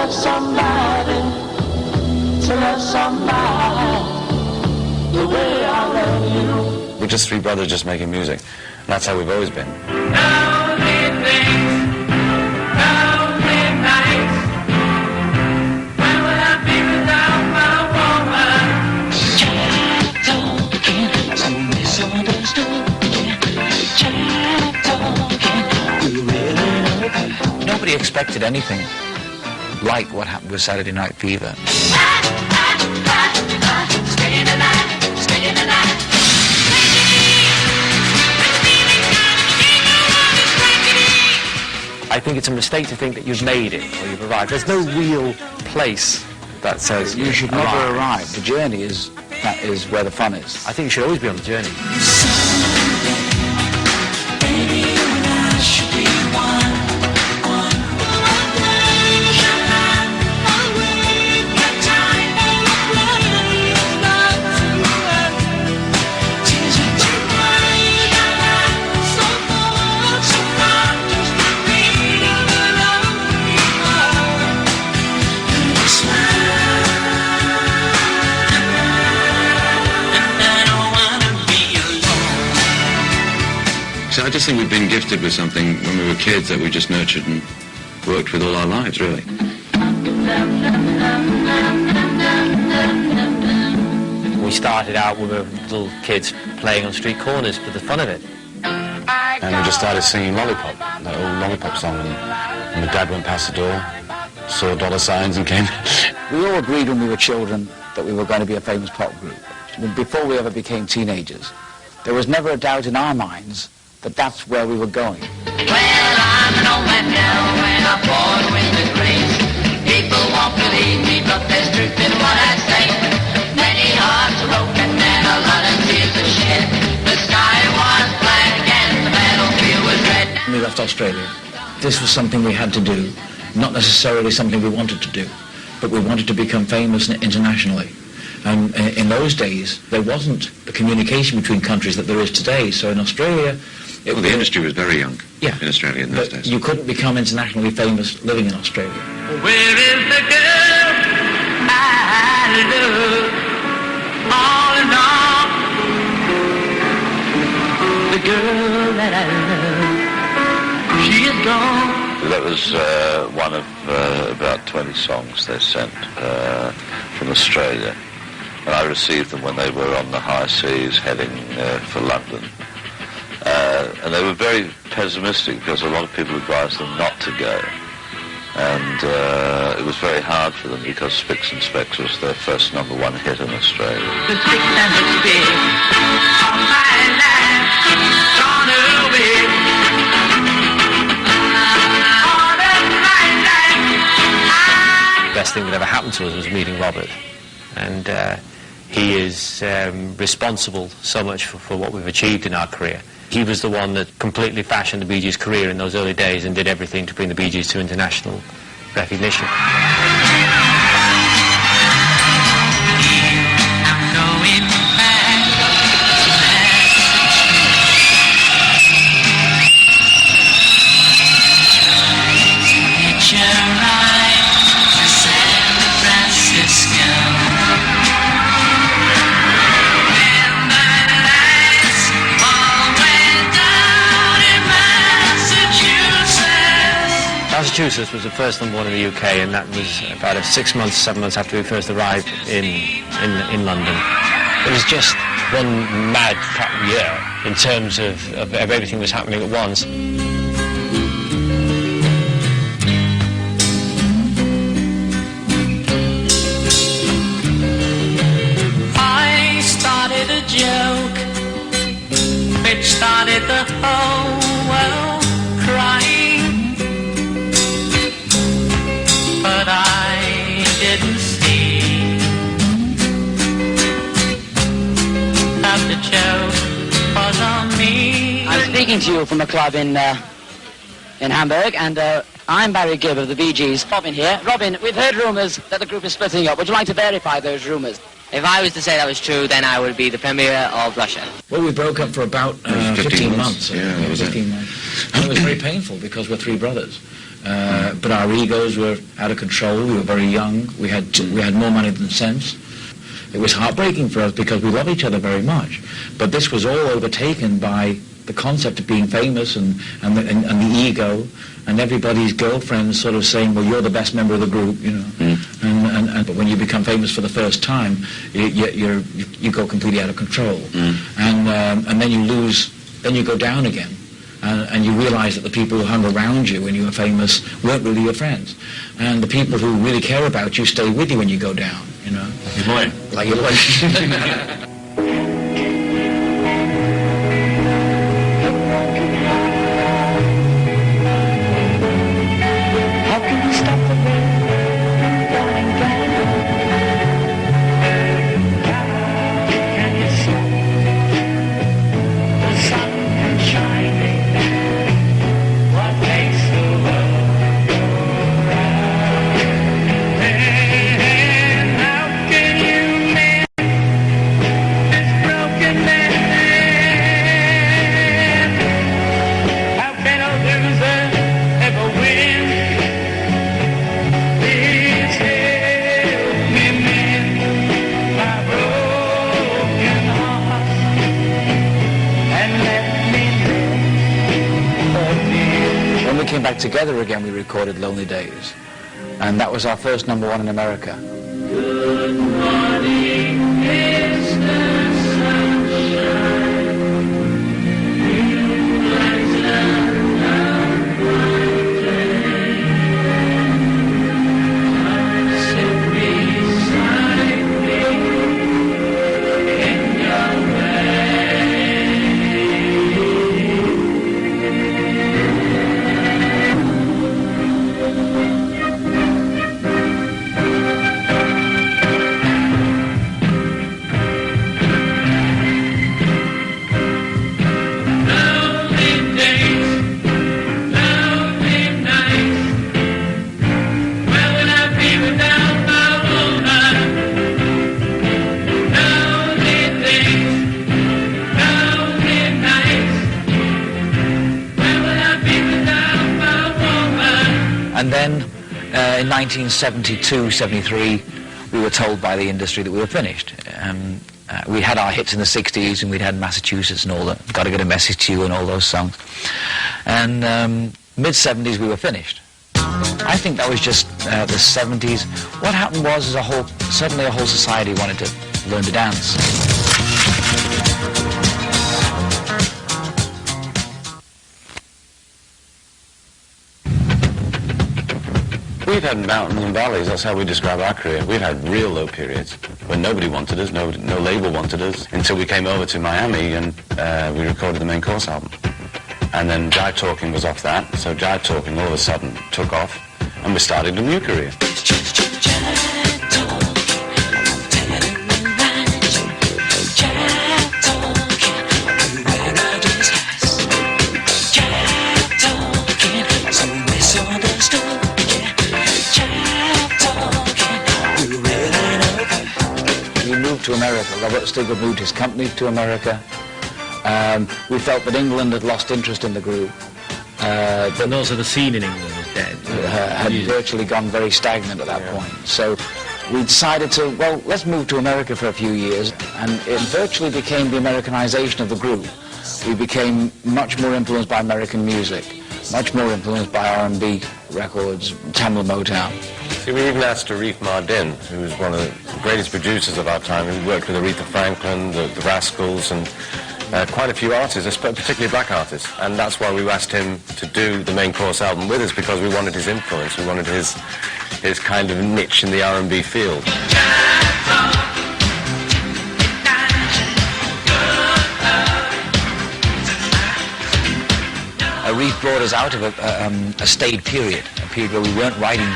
love somebody, to love somebody the way I love you. We're just three brothers just making music. And that's how we've always been. Lonely things, lonely nights. When will I be without my woman? Child talking, so misunderstood. Child talking, you really know. Nobody expected anything like what happened with Saturday Night Fever. Stay in the night, stay in the night. I think it's a mistake to think that you've made it or you've arrived. There's no real place that says You should never arrive. The journey is where the fun is. I think you should always be on the journey. I just think we've been gifted with something when we were kids that we just nurtured and worked with all our lives, really. We started out when we were little kids playing on street corners for the fun of it. And we just started singing Lollipop, that old Lollipop song. And my dad went past the door, saw dollar signs and came. We all agreed when we were children that we were going to be a famous pop group. Before we ever became teenagers, there was never a doubt in our minds that that's where we were going. Well, I'm an old man now, and I'm born with the grace. People won't believe me, but there's truth in what I say. Many hearts are broken and a lot of tears are shed. The sky was black and the battlefield was red. When we left Australia, this was something we had to do, not necessarily something we wanted to do, but we wanted to become famous internationally. And in those days, there wasn't the communication between countries that there is today. So in Australia, Well, the industry was very young in Australia in those but days. you couldn't become internationally famous living in Australia. Where is the girl I love? All in all, the girl that I love, she is gone. That was one of about 20 songs they sent from Australia. And I received them when they were on the high seas heading for London. And they were very pessimistic because a lot of people advised them not to go. And it was very hard for them because Spicks and Specks was their first #1 hit in Australia. The Spicks and the Specks all my life gone away. All of my life. The best thing that ever happened to us was meeting Robert. And he is responsible so much for what we've achieved in our career. He was the one that completely fashioned the Bee Gees' career in those early days and did everything to bring the Bee Gees to international recognition. Massachusetts was the first #1 in the UK, and that was about 7 months after we first arrived in London. It was just one mad year in terms of everything was happening at once. I started a joke which started the whole world crying. But I didn't see that the joke was on me. I'm speaking to you from a club in Hamburg, and I'm Barry Gibb of the Bee Gees. Robin here. Robin, we've heard rumours that the group is splitting up. Would you like to verify those rumours? If I was to say that was true, then I would be the Premier of Russia. Well, we broke up for about 15 months. Yeah, that was 15 months. And it was very painful because we're three brothers. but our egos were out of control. We were very young. We had more money than sense. It was heartbreaking for us because we love each other very much. But this was all overtaken by the concept of being famous and the ego, and everybody's girlfriends sort of saying, well, you're the best member of the group, you know. But when you become famous for the first time, you go completely out of control. And then you lose, then you go down again. And you realize that the people who hung around you when you were famous weren't really your friends. And the people who really care about you stay with you when you go down, you know. Like your lawyer. Like your lawyer. Together again, we recorded Lonely Days, and that was our first #1 in America. Good morning, Mr. Sunshine. You lighten up my day. Sit beside me in your way. And then in 1972-73, we were told by the industry that we were finished. We had our hits in the 60s, and we'd had Massachusetts and all that, Gotta Get a Message to You and all those songs. And mid-70s, we were finished. I think that was just the 70s. What happened was, suddenly a whole society wanted to learn to dance. We've had mountains and valleys. That's how we describe our career. We've had real low periods when nobody wanted us, no label wanted us, until we came over to Miami and we recorded the Main Course album. And then Jive Talking was off that, so Jive Talking all of a sudden took off, and we started a new career. To America. Robert Stigwood moved his company to America. We felt that England had lost interest in the group. And also the scene in England was dead. Had virtually gone very stagnant at that point. So we decided to, well, let's move to America for a few years, and it virtually became the Americanization of the group. We became much more influenced by American music, much more influenced by R&B records, Tamla Motown. See, we even asked Aretha Mardin, who was one of the greatest producers of our time, who worked with Aretha Franklin, the Rascals, and quite a few artists, particularly black artists. And that's why we asked him to do the Main Course album with us, because we wanted his influence, we wanted his kind of niche in the R&B field. Aretha brought us out of a staid period, a period where we weren't writing,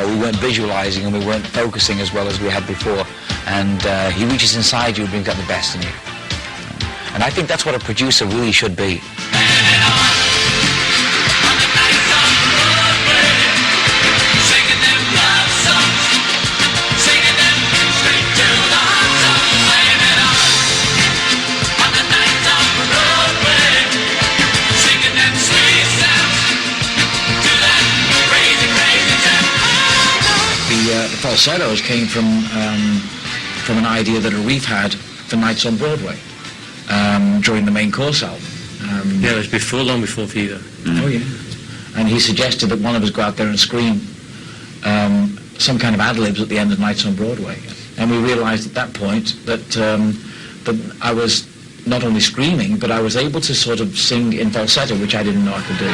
we weren't visualizing, and we weren't focusing as well as we had before. And he reaches inside you and brings out the best in you. And I think that's what a producer really should be. falsettos came from an idea that Arif had for Nights on Broadway during the Main Course album. Yeah, it was long before Fever. Oh yeah. And he suggested that one of us go out there and scream some kind of ad-libs at the end of Nights on Broadway. And we realized at that point that I was not only screaming, but I was able to sort of sing in falsetto, which I didn't know I could do.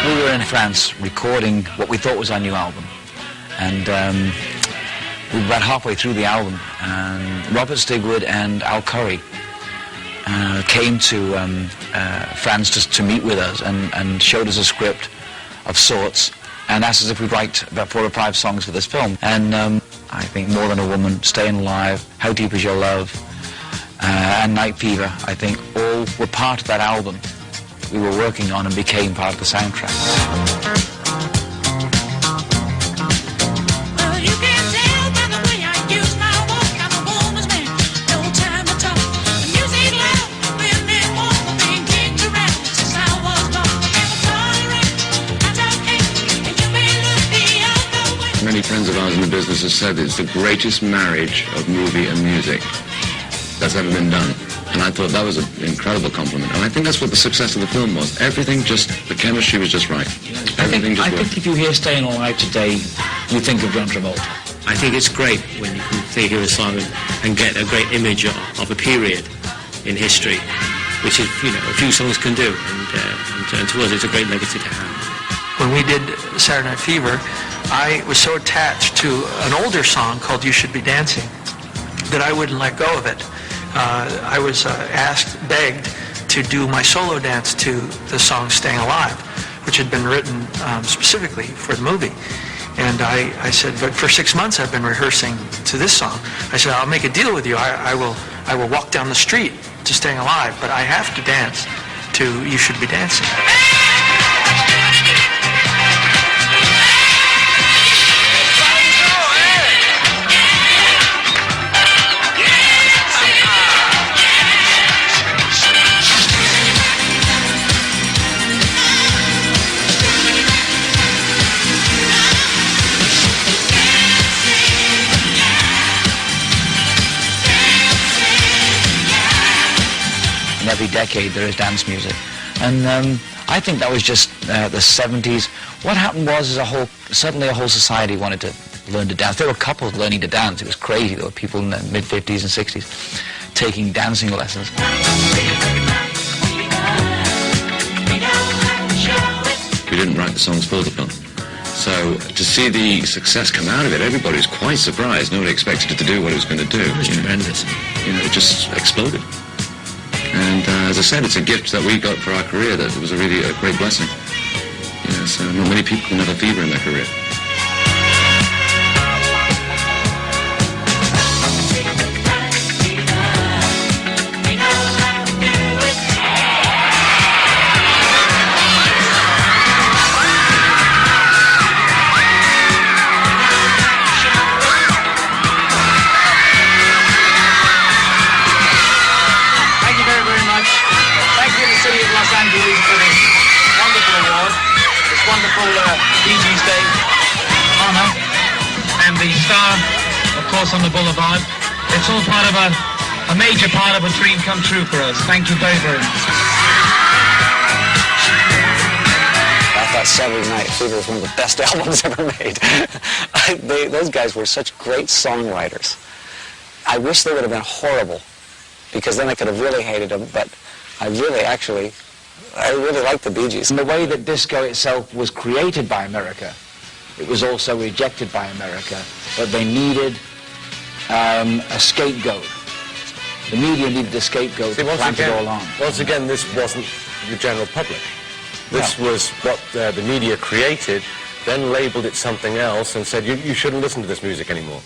We were in France recording what we thought was our new album, and we were about halfway through the album, and Robert Stigwood and Al Curry came to France to meet with us and showed us a script of sorts and asked us if we'd write about 4 or 5 songs for this film. And I think More Than a Woman, Staying Alive, How Deep Is Your Love, and Night Fever, I think all were part of that album we were working on and became part of the soundtrack. Many friends of ours in the business have said it's the greatest marriage of movie and music that's ever been done. And I thought that was an incredible compliment. And I think that's what the success of the film was. Everything the chemistry was just right. I think if you hear Staying Alive today, you think of John Travolta. I think it's great when you can hear a song and get a great image of a period in history, which is, a few songs can do. And to us, it's a great legacy to have. When we did Saturday Night Fever, I was so attached to an older song called You Should Be Dancing that I wouldn't let go of it. I was begged to do my solo dance to the song Staying Alive, which had been written specifically for the movie. And I said, but for 6 months I've been rehearsing to this song. I said, I'll make a deal with you. I will walk down the street to Staying Alive, but I have to dance to You Should Be Dancing. In every decade there is dance music, and I think that was just the 70s. What happened was suddenly a whole society wanted to learn to dance. There were couples learning to dance. It was crazy. There were people in the mid-50s and 60s taking dancing lessons. We didn't write the songs for the film. So to see the success come out of it, everybody was quite surprised. Nobody expected it to do what it was going to do. It was tremendous. It just exploded. And as I said, it's a gift that we got for our career. That it was really a great blessing. So not many people can have a fever in their career. Gees Day honor and the star, of course, on the boulevard. It's all part of a major part of a dream come true for us. Thank you very, very much. I thought Saturday Night Fever was one of the best albums ever made. Those guys were such great songwriters. I wish they would have been horrible, because then I could have really hated them, but I really like the Bee Gees. And the way that disco itself was created by America, it was also rejected by America, but they needed a scapegoat. The media needed a scapegoat to plant it all on. Once again, this wasn't the general public. This was what the media created, then labeled it something else and said, you shouldn't listen to this music anymore.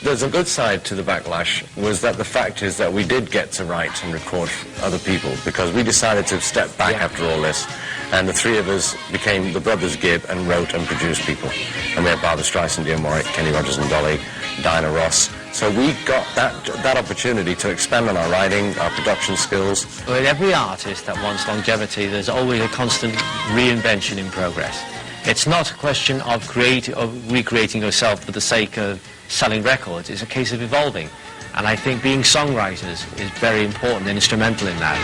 There's a good side to the backlash, was that the fact is that we did get to write and record other people, because we decided to step back after all this, and the three of us became the brothers Gibb and wrote and produced people. And we had Barbra Streisand, Dionne Warwick, Kenny Rogers and Dolly, Diana Ross, So we got that opportunity to expand on our writing, our production skills. With every artist that wants longevity, there's always a constant reinvention in progress. It's not a question of recreating yourself for the sake of selling records. It's a case of evolving. And I think being songwriters is very important and instrumental in that.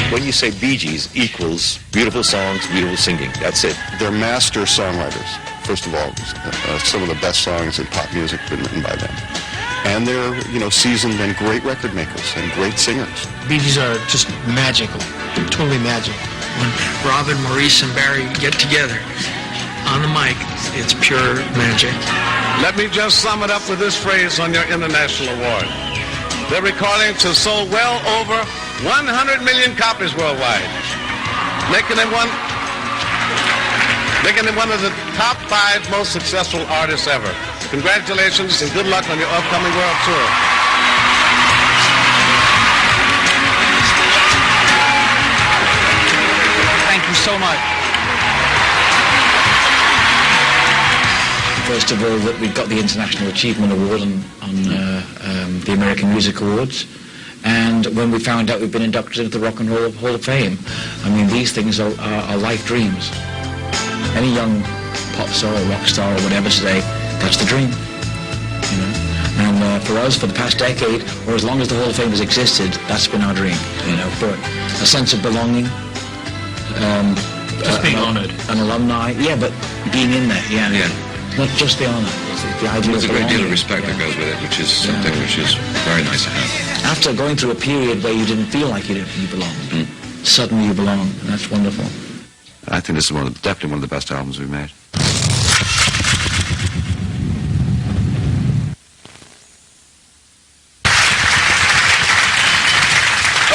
When you say Bee Gees equals beautiful songs, beautiful singing, that's it. They're master songwriters, first of all. Some of the best songs in pop music have been written by them. And they're, seasoned and great record makers and great singers. Bee Gees are just magical, totally magical. When Robin, Maurice, and Barry get together on the mic, it's pure magic. Let me just sum it up with this phrase on your international award. They're recording to sold well over 100 million copies worldwide, making them one of the top 5 most successful artists ever. Congratulations and good luck on your upcoming world tour. Thank you so much. First of all, that we got the International Achievement Award on the American Music Awards. And when we found out we'd been inducted into the Rock and Roll Hall of Fame, I mean, these things are life dreams. Any young pop star or rock star or whatever today, that's the dream, And for us, for the past decade, or as long as the Hall of Fame has existed, that's been our dream, for a sense of belonging. Just being honored. An alumni, but being in there, Not just the honor, it's the idea There's of a great deal of belonging. respect that goes with it, which is something which is very nice to have. After going through a period where you didn't feel like you belonged, suddenly you belong, and that's wonderful. I think this is definitely one of the best albums we've made.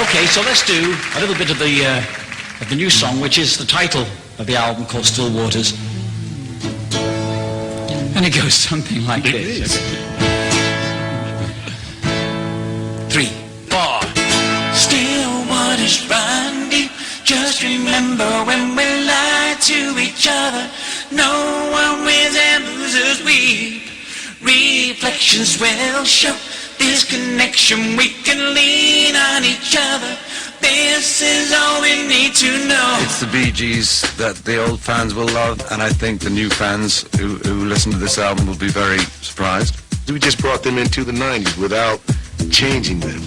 Okay, so let's do a little bit of the new song, which is the title of the album, called Still Waters. And it goes something like this. 3, 4. Still waters run deep. Just remember when we lie to each other, no one wins and losers weep. Reflections will show this connection. We can lean on each other. This is all we need to know. It's the Bee Gees that the old fans will love, and I think the new fans who listen to this album will be very surprised. We just brought them into the 90s without changing them.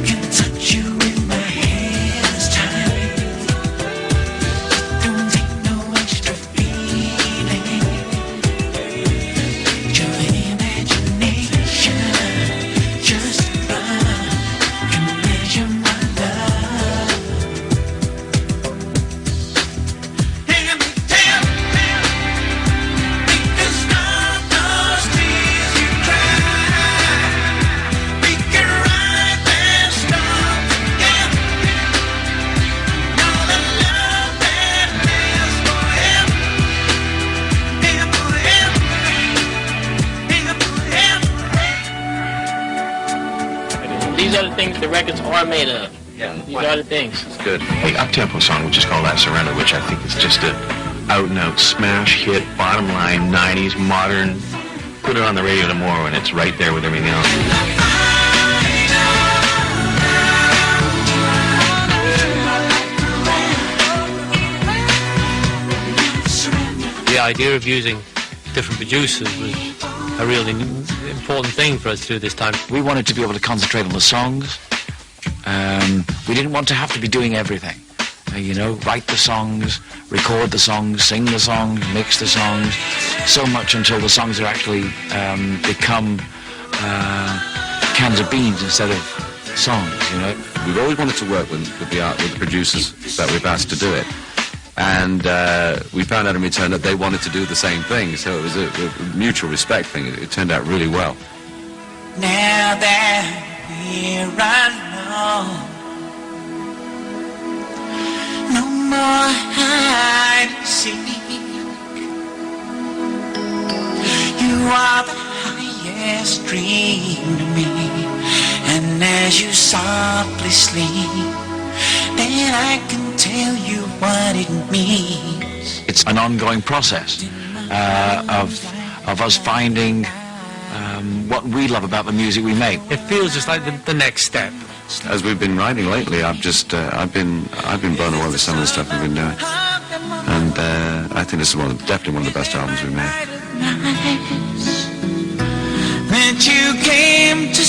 Can touch you in my hands, time. Don't take no extra feeling. Your imagination just run and measure my love. Hear me tell, because not those tears you cry. We can ride and stop together. Know the love that lasts forever. And forever. And forever. These are the things the records are made of. These are the things. It's good. The up-tempo song, we'll just call that Surrender, which I think is just a out-and-out smash hit, bottom line, 90s, modern. Put it on the radio tomorrow and it's right there with everything else. The idea of using different producers was a really important thing for us to do this time. We wanted to be able to concentrate on the songs. We didn't want to have to be doing everything. Write the songs, record the songs, sing the songs, mix the songs, so much until the songs are actually become cans of beans instead of songs, We've always wanted to work with the producers that we've asked to do it. And we found out in return that they wanted to do the same thing, so it was a mutual respect thing. It turned out really well. Now that we're alone, no more hide and seek. You are the highest dream to me, and as you softly sleep, then I can tell you what it means. It's an ongoing process of us finding what we love about the music we make. It feels just like the next step. As we've been writing lately, I've been blown away with some of the stuff we've been doing, and I think this is definitely one of the best albums we've made. That you came to